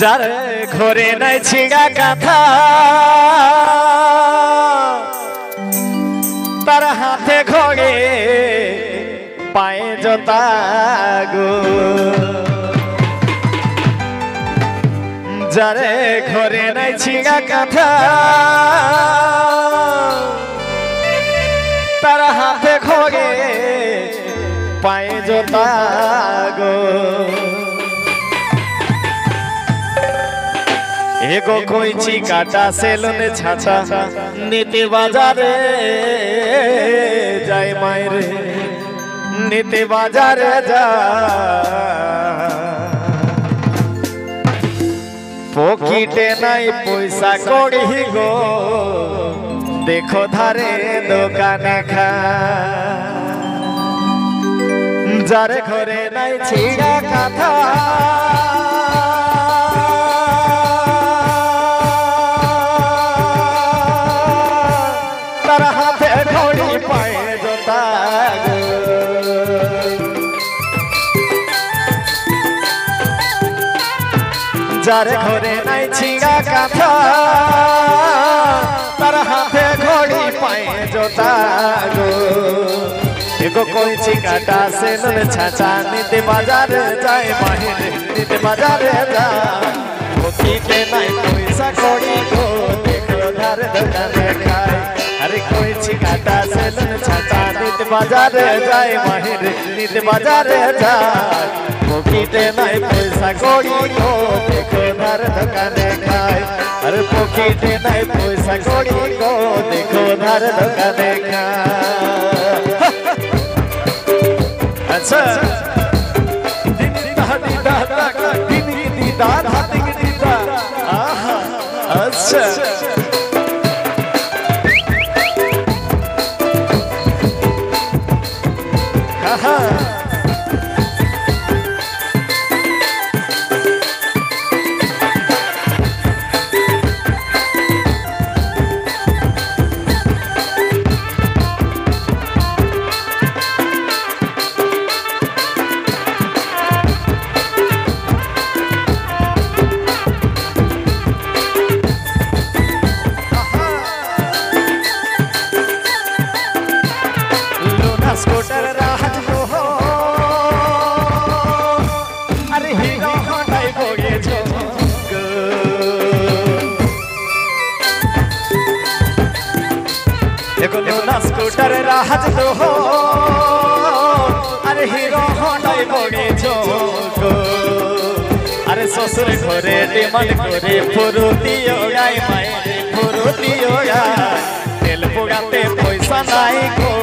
যারে ঘরে নাই ছিঁড়া কাঁথা তার হাতে ঘরে পায়ে জোতা গো যারে ঘরে নাই ছিঁড়া কাঁথা তার হাতে ঘরে পায়ে জোতা গো एगो कोइची काटा सेलून छाता नीति बाजारे जाय मायरे नीति बाजारे जा पॉकेटे नाई पैसा कौड़ी गो देखो धारे दोकाने खा जारे घरे नाई छिड़ा काथा हाथे घोड़ी पाए जोता जारे घरे नाई छिड़ा काथा तार हाथे घोड़ी पाए जोता गो एगो कोइची काटा सेलून छाचा नीति बाजार जाए माहिर नीति बाजार जा पॉकेटे नाई पैसा कौड़ी गो देखो धार दोकाने खाए अरे कोई छिकाटा सेलून छाता नीति बाजार जाए माहिर नीति बाजार जाए पॉकेटे नाई पैसा कौड़ी गो देखो धार दोकाने खाए अरे पॉकेटे नाई पैसा कौड़ी गो देखो धार दोकाने खाए अच्छा अच्छा स्कूटर राहत हो अरे हीरो होंडाई बोगे जो देखो लोना स्कूटर राहत हो अरे हीरो होंडाई बोगे जो अरे ससुर घरे डिमांड करे फुरुती गाय मायरे फुरुती गाय तेल पोगाते पैसा नाई गो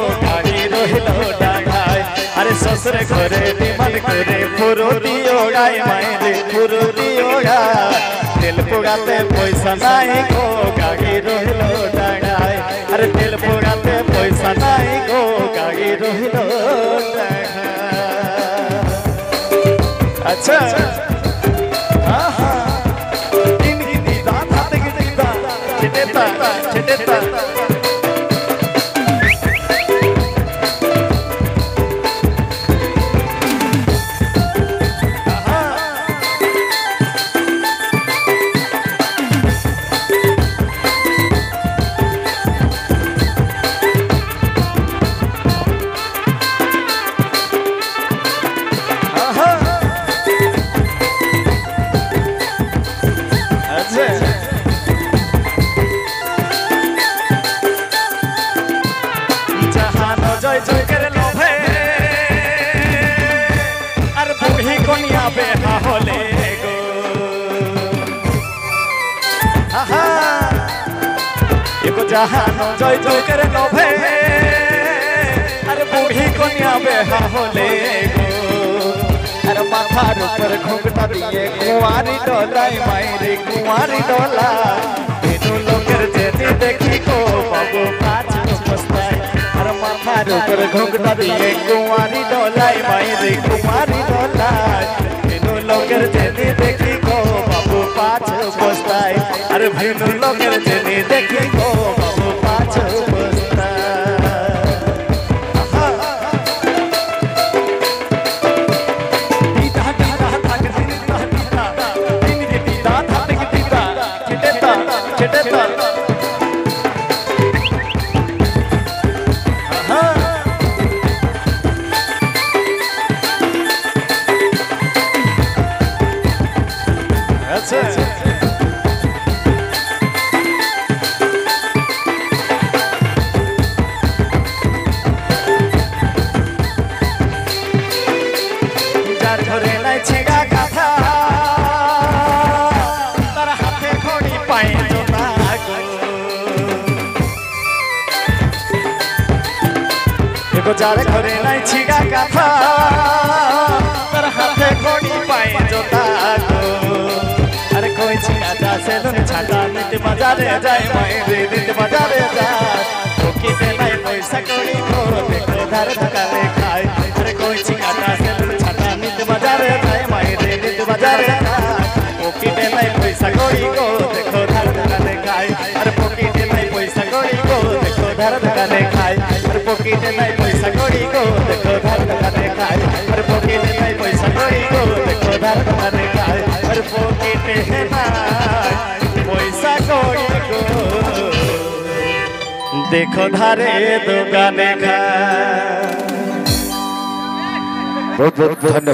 अरे ससुर घरे डिमांड करे फुरुती गाय मायरे फुरुती गाय तेल पोगाते पैसा नाई गो गाड़ी रहिलो डागाय अरे तेल पोगाते पैसा नाई गो गाड़ी रहिलो डागाय अच्छा आहा इनकी दीदा हाथ की दीदा छिटेता छिटेता जय जय कर लोभे अर बूढ़ी कोनिया बेहा होले गो आहा एको जहानो जय जय कर लोभे अर बूढ़ी कोनिया बेहा होले गो अर माथा ऊपर घुंघटा दिए कुंवारी डोलाई मायरे कुंवारी डोला बिनु लोकर जेती देखी को बाबू पाँच पछताए ऊपर घुंघटा दिए कुंवारी डोलाई मायरे कुंवारी डोलाई बिनु लोकर जेती देखी को बाबू पाँच पछताए अरे बिनु लोकर जेती देखी को बाबू पाँच पछताए दीदा दीदा तक दीदा दीदा देखो जार घरे नहीं छिगा काथा तर हाथे घड़ी पाए जोता को अरे कोई छिगा जा से धुन छाटा नित बाजारे जाए मायरे नित बाजारे जाए ओके दे नहीं पैसा कौड़ी को देखो धार धकाने खाए अरे कोई छिगा जा से धुन छाटा नित बाजारे जाए मायरे नित बाजारे जाए ओके दे नहीं पैसा कौड़ी को देखो धार धकाने खाए अरे पोकी दे नहीं पैसा कौड़ी को देखो धार धकाने खाए अरे पोकी दे नहीं पैसा कौड़ी को देखो धार धकाने खाए अरे पोकी दे नहीं पैसा कौड़ी को देखो धार धकाने खाए अरे पोकी दे नहीं पैसा कौड़ी को देखो धारे दुकाने खाए। बहुत बहुत धन्यवाद।